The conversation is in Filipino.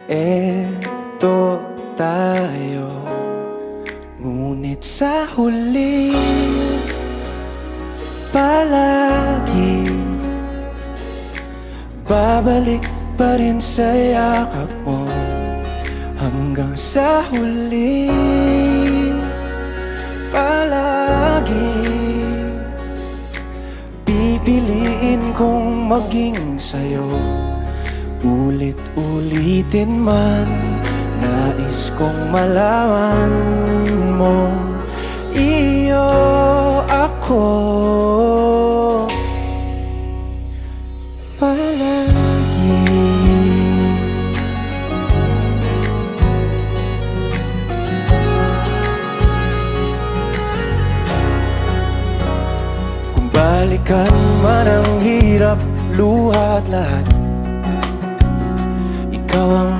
eto tayo. Ngunit sa huli, palagi babalik pa rin sa yakap mo. Hanggang sa huli, palagi pipiliin kong maging sa'yo. Ulit-ulitin man, nais kong malaman mo, iyo ako palagi. Kung balikan man ang hirap, luha at lahat, ikaw ang